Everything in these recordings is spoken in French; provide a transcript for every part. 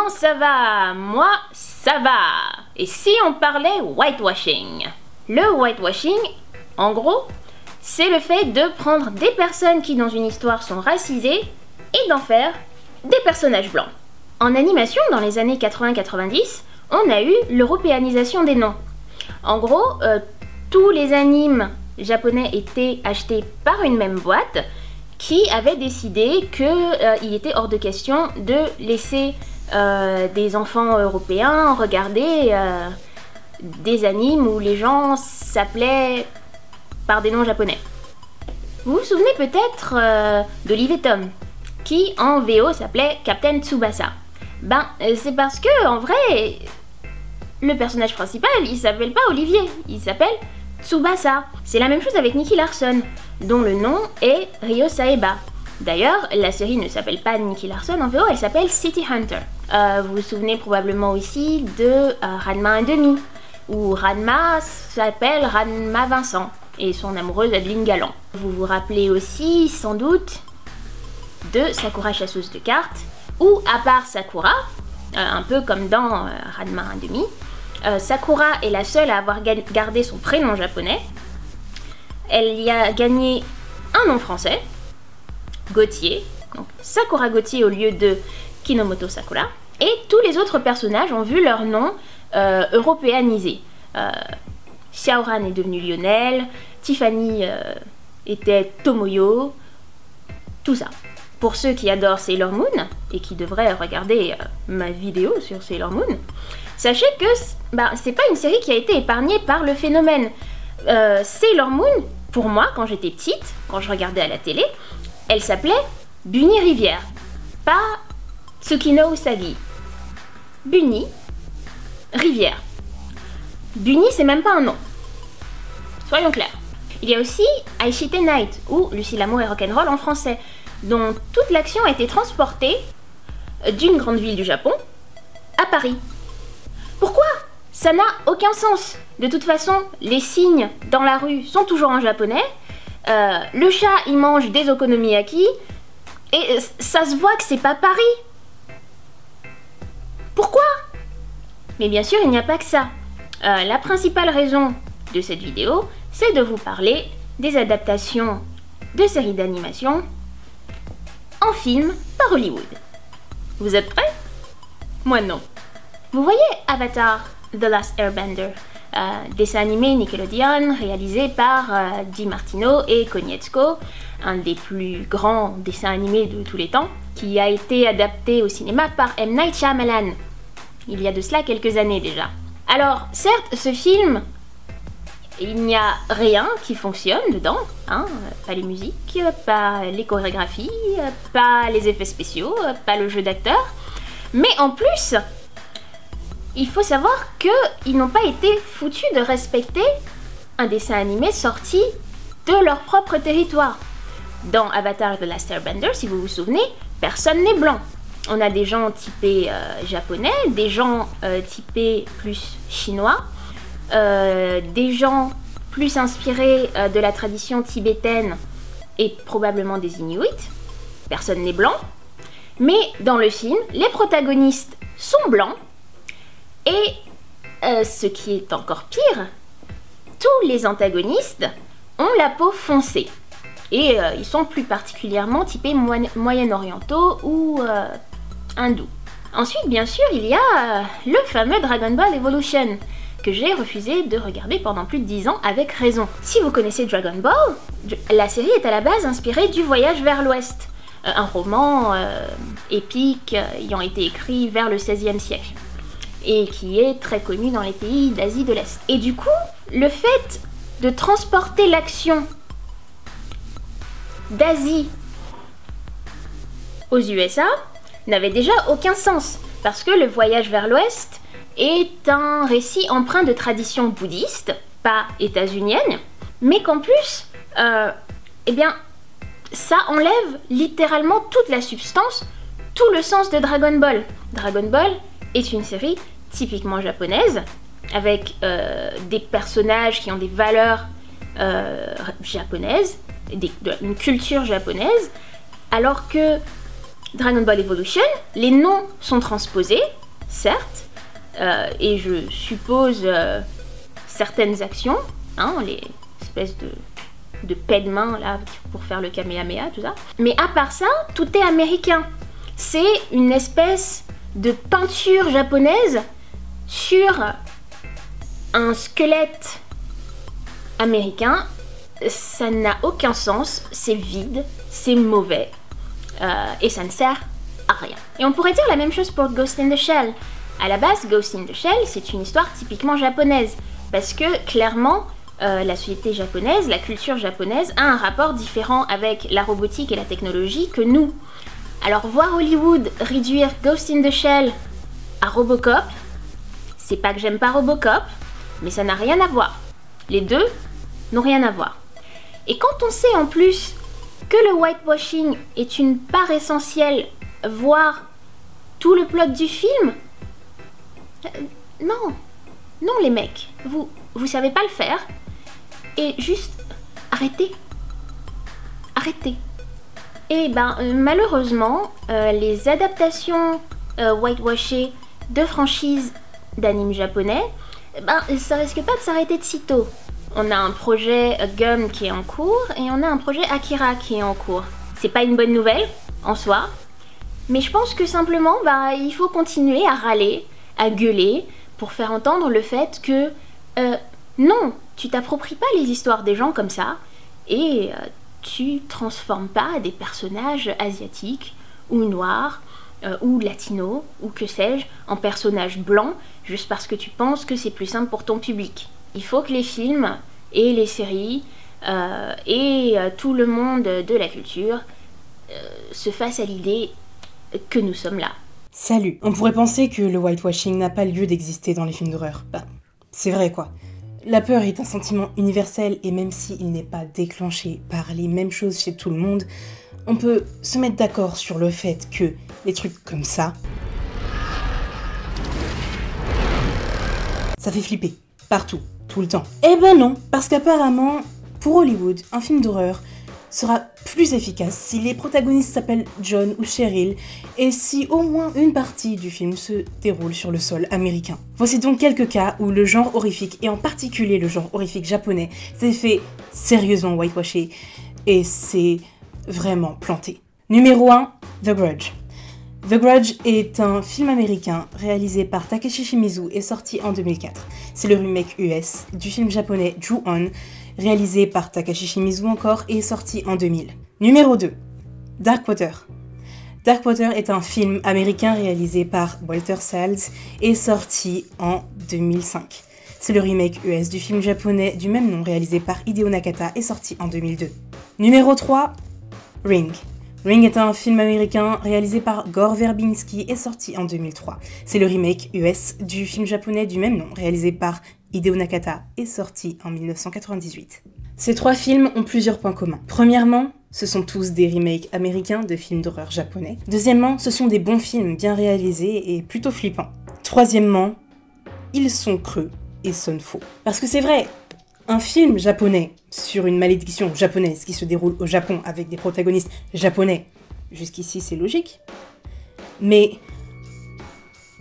Comment ça va? Moi, ça va. Et si on parlait whitewashing? Le whitewashing, en gros, c'est le fait de prendre des personnes qui dans une histoire sont racisées et d'en faire des personnages blancs. En animation, dans les années 80-90, on a eu l'européanisation des noms. En gros, tous les animes japonais étaient achetés par une même boîte qui avait décidé qu'il était hors de question de laisser des enfants européens regarder des animes où les gens s'appelaient par des noms japonais. Vous vous souvenez peut-être d'Olive et Tom, qui en VO s'appelait Captain Tsubasa. Ben, c'est parce que, en vrai, le personnage principal, il s'appelle pas Olivier, il s'appelle Tsubasa. C'est la même chose avec Nicky Larson, dont le nom est Ryo Saeba. D'ailleurs, la série ne s'appelle pas Nicky Larson en VO, elle s'appelle City Hunter. Vous vous souvenez probablement aussi de Ranma 1/2, où Ranma s'appelle Ranma Vincent, et son amoureuse Adeline Galland. Vous vous rappelez aussi, sans doute, de Sakura chasseuse de cartes, où, à part Sakura, un peu comme dans Ranma 1/2, Sakura est la seule à avoir gardé son prénom japonais. Elle y a gagné un nom français, Gauthier, donc Sakura Gauthier au lieu de Kinomoto Sakura. Et tous les autres personnages ont vu leur nom européanisé. Xiaoran est devenu Lionel, Tiffany était Tomoyo, tout ça. Pour ceux qui adorent Sailor Moon, et qui devraient regarder ma vidéo sur Sailor Moon, sachez que c'est pas une série qui a été épargnée par le phénomène. Sailor Moon, pour moi, quand j'étais petite, quand je regardais à la télé, elle s'appelait Bunny Rivière, pas Tsukino Usagi. Bunny Rivière. Bunny, c'est même pas un nom. Soyons clairs. Il y a aussi Aishite Night, ou Lucie l'amour et rock'n'roll en français, dont toute l'action a été transportée d'une grande ville du Japon à Paris. Pourquoi? Ça n'a aucun sens. De toute façon, les signes dans la rue sont toujours en japonais, le chat il mange des okonomiyaki, et ça se voit que c'est pas Paris. Pourquoi? Mais bien sûr, il n'y a pas que ça. La principale raison de cette vidéo, c'est de vous parler des adaptations de séries d'animation en film par Hollywood. Vous êtes prêts? Moi non. Vous voyez Avatar The Last Airbender, dessin animé Nickelodeon réalisé par Di Martino et Konietzko, un des plus grands dessins animés de tous les temps, qui a été adapté au cinéma par M. Night Shyamalan, il y a de cela quelques années déjà. Alors, certes, ce film, il n'y a rien qui fonctionne dedans, hein, pas les musiques, pas les chorégraphies, pas les effets spéciaux, pas le jeu d'acteur, mais en plus, il faut savoir qu'ils n'ont pas été foutus de respecter un dessin animé sorti de leur propre territoire. Dans Avatar The Last Airbender, si vous vous souvenez, personne n'est blanc. On a des gens typés japonais, des gens typés plus chinois, des gens plus inspirés de la tradition tibétaine et probablement des Inuits. Personne n'est blanc. Mais dans le film, les protagonistes sont blancs. Et ce qui est encore pire, tous les antagonistes ont la peau foncée. Et ils sont plus particulièrement typés moyen-orientaux ou hindous. Ensuite, bien sûr, il y a le fameux Dragon Ball Evolution, que j'ai refusé de regarder pendant plus de 10 ans avec raison. Si vous connaissez Dragon Ball, la série est à la base inspirée du Voyage vers l'Ouest, un roman épique ayant été écrit vers le XVIe siècle, et qui est très connu dans les pays d'Asie de l'Est. Et du coup, le fait de transporter l'action d'Asie aux USA n'avait déjà aucun sens, parce que le Voyage vers l'Ouest est un récit empreint de tradition bouddhiste, pas états-unienne, mais qu'en plus, eh bien, ça enlève littéralement toute la substance, tout le sens de Dragon Ball. Dragon Ball est une série typiquement japonaise, avec des personnages qui ont des valeurs japonaises, une culture japonaise, alors que Dragon Ball Evolution, les noms sont transposés, certes, et je suppose certaines actions, hein, les espèces de paix de main là pour faire le Kamehameha, tout ça. Mais à part ça, tout est américain. C'est une espèce de peinture japonaise sur un squelette américain. Ça n'a aucun sens, c'est vide, c'est mauvais, et ça ne sert à rien. Et on pourrait dire la même chose pour Ghost in the Shell. À la base, Ghost in the Shell, c'est une histoire typiquement japonaise, parce que clairement, la société japonaise, la culture japonaise a un rapport différent avec la robotique et la technologie que nous. Alors voir Hollywood réduire Ghost in the Shell à Robocop, c'est pas que j'aime pas Robocop, mais ça n'a rien à voir. Les deux n'ont rien à voir. Et quand on sait en plus que le whitewashing est une part essentielle, voire tout le plot du film, non les mecs, vous savez pas le faire, et juste arrêtez. Et malheureusement, les adaptations whitewashées de franchises d'animes japonais, ça risque pas de s'arrêter de sitôt. On a un projet Gum qui est en cours et on a un projet Akira qui est en cours. C'est pas une bonne nouvelle en soi, mais je pense que simplement il faut continuer à râler, à gueuler pour faire entendre le fait que non, tu t'appropries pas les histoires des gens comme ça et tu transformes pas des personnages asiatiques ou noirs ou latinos ou que sais-je en personnages blancs juste parce que tu penses que c'est plus simple pour ton public. Il faut que les films et les séries et tout le monde de la culture se fassent à l'idée que nous sommes là. Salut. On pourrait penser que le whitewashing n'a pas lieu d'exister dans les films d'horreur. C'est vrai quoi. La peur est un sentiment universel et même s'il n'est pas déclenché par les mêmes choses chez tout le monde, on peut se mettre d'accord sur le fait que les trucs comme ça fait flipper. Partout. Tout le temps. Eh ben non, parce qu'apparemment, pour Hollywood, un film d'horreur sera plus efficace si les protagonistes s'appellent John ou Cheryl et si au moins une partie du film se déroule sur le sol américain. Voici donc quelques cas où le genre horrifique, et en particulier le genre horrifique japonais, s'est fait sérieusement whitewasher et c'est vraiment planté. Numéro 1, The Grudge. The Grudge est un film américain réalisé par Takeshi Shimizu et sorti en 2004. C'est le remake US du film japonais Ju-On, réalisé par Takashi Shimizu encore et sorti en 2000. Numéro 2, Darkwater. Darkwater est un film américain réalisé par Walter Salles et sorti en 2005. C'est le remake US du film japonais du même nom réalisé par Hideo Nakata et sorti en 2002. Numéro 3, Ring. Ring est un film américain réalisé par Gore Verbinski et sorti en 2003. C'est le remake US du film japonais du même nom, réalisé par Hideo Nakata et sorti en 1998. Ces trois films ont plusieurs points communs. Premièrement, ce sont tous des remakes américains de films d'horreur japonais. Deuxièmement, ce sont des bons films bien réalisés et plutôt flippants. Troisièmement, ils sont creux et sonnent faux. Parce que c'est vrai, un film japonais sur une malédiction japonaise qui se déroule au Japon avec des protagonistes japonais, jusqu'ici c'est logique. Mais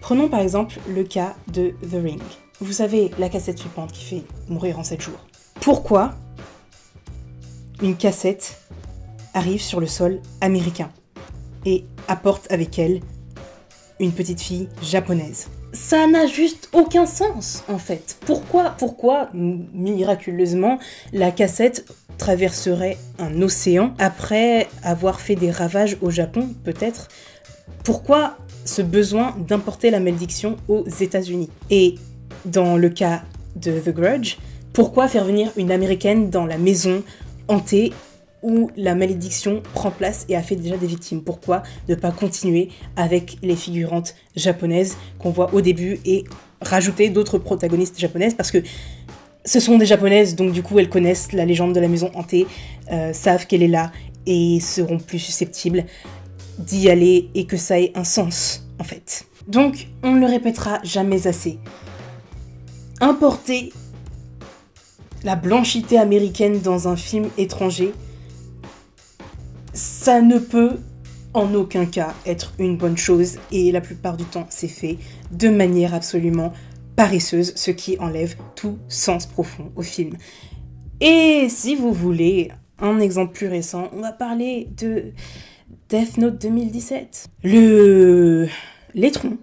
prenons par exemple le cas de The Ring. Vous savez, la cassette flippante qui fait mourir en 7 jours. Pourquoi une cassette arrive sur le sol américain et apporte avec elle une petite fille japonaise? Ça n'a juste aucun sens, en fait. Pourquoi, miraculeusement, la cassette traverserait un océan après avoir fait des ravages au Japon, peut-être? Pourquoi ce besoin d'importer la malédiction aux États-Unis? Et dans le cas de The Grudge, pourquoi faire venir une Américaine dans la maison hantée où la malédiction prend place et a fait déjà des victimes? Pourquoi ne pas continuer avec les figurantes japonaises qu'on voit au début et rajouter d'autres protagonistes japonaises? Parce que ce sont des japonaises, donc du coup elles connaissent la légende de la maison hantée, savent qu'elle est là et seront plus susceptibles d'y aller et que ça ait un sens en fait. Donc on ne le répétera jamais assez. Importer la blanchité américaine dans un film étranger, ça ne peut en aucun cas être une bonne chose et la plupart du temps c'est fait de manière absolument paresseuse, ce qui enlève tout sens profond au film. Et si vous voulez un exemple plus récent, on va parler de Death Note 2017. Le laitron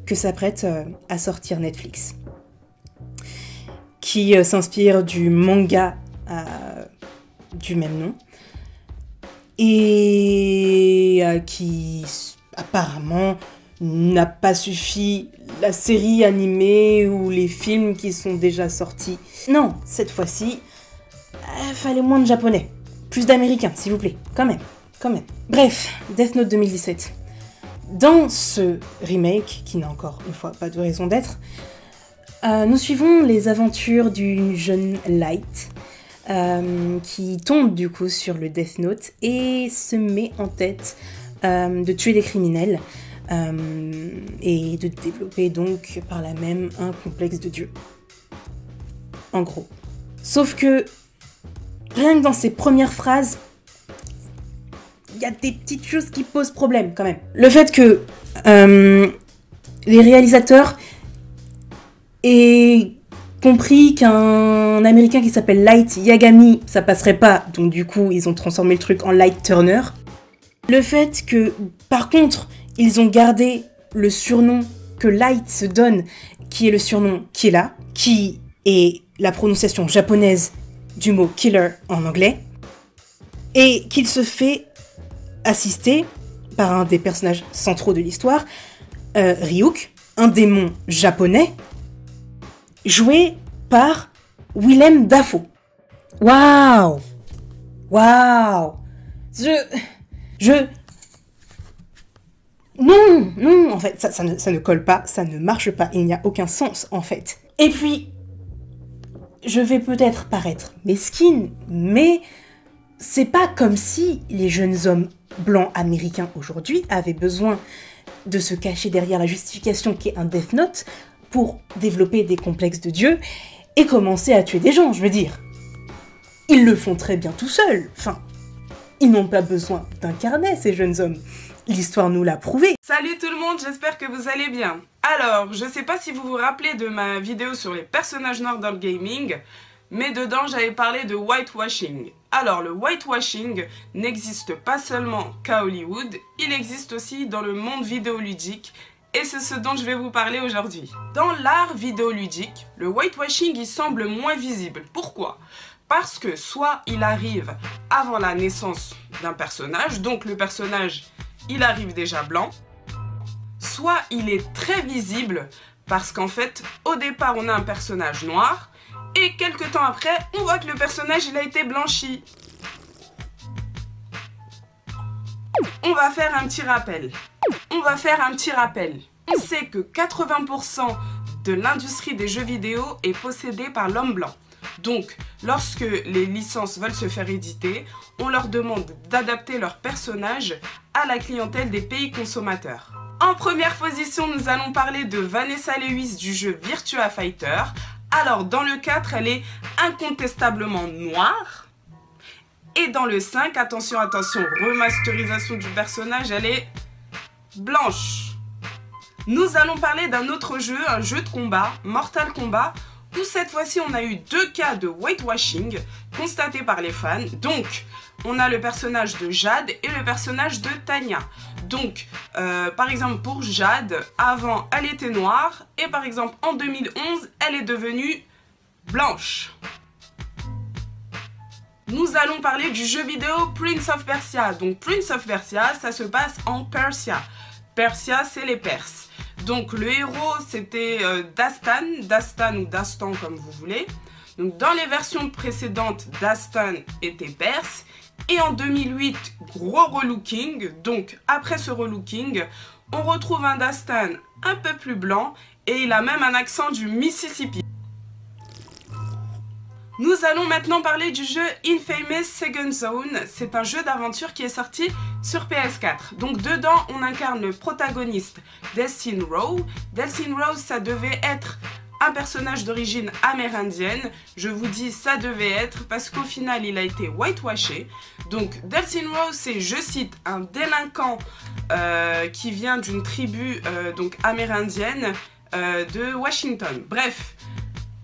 que s'apprête à sortir Netflix, qui s'inspire du manga du même nom, et qui apparemment n'a pas suffi la série animée ou les films qui sont déjà sortis. Non, cette fois-ci, fallait moins de japonais. Plus d'américains, s'il vous plaît. Quand même. Bref, Death Note 2017. Dans ce remake, qui n'a encore une fois pas de raison d'être, nous suivons les aventures du jeune Light, qui tombe du coup sur le Death Note et se met en tête de tuer des criminels et de développer donc par là même un complexe de Dieu. En gros. Sauf que rien que dans ses premières phrases, il y a des petites choses qui posent problème quand même. Le fait que les réalisateurs aient compris qu'un Américain qui s'appelle Light Yagami, ça passerait pas, donc du coup ils ont transformé le truc en Light Turner. Le fait que, par contre, ils ont gardé le surnom que Light se donne, qui est le surnom Killa, qui est la prononciation japonaise du mot killer en anglais, et qu'il se fait assister par un des personnages centraux de l'histoire, Ryuk, un démon japonais, joué par Willem Dafoe. Waouh! Non, en fait, ça ne colle pas, ça ne marche pas, il n'y a aucun sens, en fait. Et puis, je vais peut-être paraître mesquine, mais c'est pas comme si les jeunes hommes blancs américains aujourd'hui avaient besoin de se cacher derrière la justification qu'est un Death Note pour développer des complexes de Dieu et commencer à tuer des gens, je veux dire. Ils le font très bien tout seuls, enfin, ils n'ont pas besoin d'un carnet, ces jeunes hommes. L'histoire nous l'a prouvé. Salut tout le monde, j'espère que vous allez bien. Alors, je sais pas si vous vous rappelez de ma vidéo sur les personnages noirs dans le gaming, mais dedans j'avais parlé de whitewashing. Alors, le whitewashing n'existe pas seulement qu'à Hollywood, il existe aussi dans le monde vidéoludique, et c'est ce dont je vais vous parler aujourd'hui. Dans l'art vidéoludique, le whitewashing il semble moins visible. Pourquoi ? Parce que soit il arrive avant la naissance d'un personnage, donc le personnage il arrive déjà blanc, soit il est très visible parce qu'en fait au départ on a un personnage noir et quelques temps après on voit que le personnage il a été blanchi. On va faire un petit rappel. On sait que 80% de l'industrie des jeux vidéo est possédée par l'homme blanc. Donc, lorsque les licences veulent se faire éditer, on leur demande d'adapter leurs personnages à la clientèle des pays consommateurs. En première position, nous allons parler de Vanessa Lewis du jeu Virtua Fighter. Alors, dans le 4, elle est incontestablement noire. Et dans le 5, attention, remasterisation du personnage, elle est blanche. Nous allons parler d'un autre jeu, un jeu de combat, Mortal Kombat, où cette fois-ci on a eu 2 cas de whitewashing constatés par les fans. Donc on a le personnage de Jade et le personnage de Tanya. Donc par exemple pour Jade, avant elle était noire et par exemple en 2011 elle est devenue blanche. Nous allons parler du jeu vidéo Prince of Persia. Donc Prince of Persia, ça se passe en Persia. Persia, c'est les Perses. Donc le héros c'était Dastan ou Dastan comme vous voulez. Donc dans les versions précédentes, Dastan était perse. Et en 2008, gros relooking. Donc après ce relooking, on retrouve un Dastan un peu plus blanc. Et il a même un accent du Mississippi. Nous allons maintenant parler du jeu Infamous Second Zone. C'est un jeu d'aventure qui est sorti sur PS4. Donc dedans, on incarne le protagoniste Delsin Rowe. Delsin Rowe, ça devait être un personnage d'origine amérindienne. Je vous dis ça devait être parce qu'au final il a été whitewashé. Donc Delsin Ross, c'est, je cite, un délinquant qui vient d'une tribu donc amérindienne de Washington. Bref,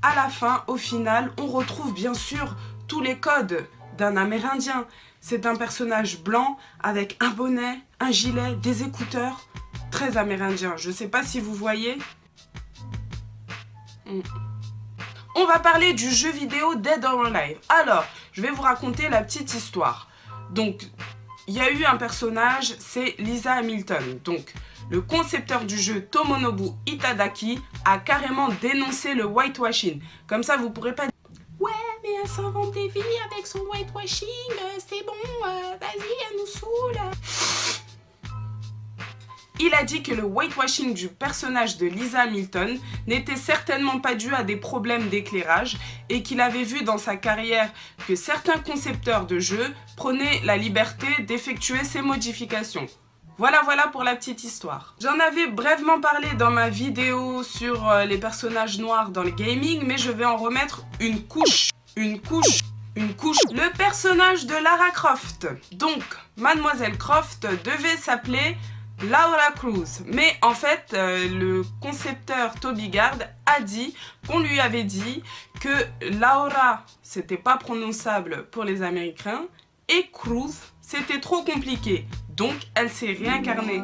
à la fin, au final, on retrouve bien sûr tous les codes d'un amérindien. C'est un personnage blanc avec un bonnet, un gilet, des écouteurs, très amérindien. Je sais pas si vous voyez. On va parler du jeu vidéo Dead or Alive. Alors, je vais vous raconter la petite histoire. Donc, il y a eu un personnage, c'est Lisa Hamilton. Donc, le concepteur du jeu Tomonobu Itadaki a carrément dénoncé le whitewashing. Comme ça, vous pourrez pas dire « Ouais, mais elle s'invente des vies avec son whitewashing, c'est bon, vas-y, elle nous saoule !» Il a dit que le whitewashing du personnage de Lisa Hamilton n'était certainement pas dû à des problèmes d'éclairage et qu'il avait vu dans sa carrière que certains concepteurs de jeux prenaient la liberté d'effectuer ces modifications. Voilà pour la petite histoire. J'en avais brièvement parlé dans ma vidéo sur les personnages noirs dans le gaming, mais je vais en remettre une couche. Le personnage de Lara Croft. Donc, Mademoiselle Croft devait s'appeler Laura Cruz, mais en fait le concepteur Toby Gard a dit qu'on lui avait dit que Laura c'était pas prononçable pour les Américains et Cruz c'était trop compliqué, donc elle s'est réincarnée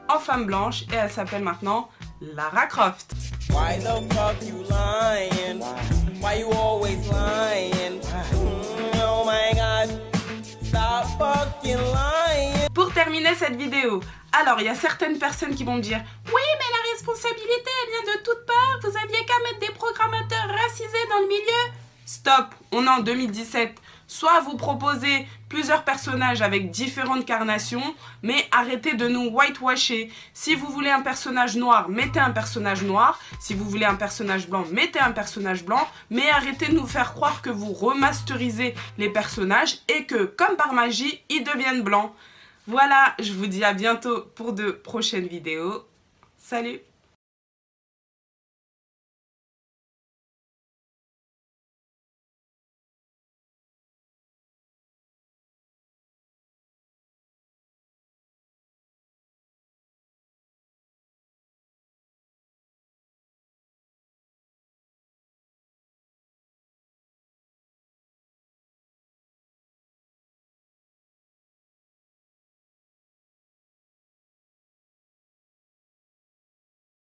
en femme blanche et elle s'appelle maintenant Lara Croft. Why the fuck you lying? Why you always lying? Oh my god, stop fucking lying. Pour terminer cette vidéo, alors il y a certaines personnes qui vont me dire « Oui, mais la responsabilité, elle vient de toutes parts, vous aviez qu'à mettre des programmateurs racisés dans le milieu !» Stop, on est en 2017. Soit vous proposez plusieurs personnages avec différentes carnations, mais arrêtez de nous whitewasher. Si vous voulez un personnage noir, mettez un personnage noir. Si vous voulez un personnage blanc, mettez un personnage blanc. Mais arrêtez de nous faire croire que vous remasterisez les personnages et que, comme par magie, ils deviennent blancs. Voilà, je vous dis à bientôt pour de prochaines vidéos. Salut!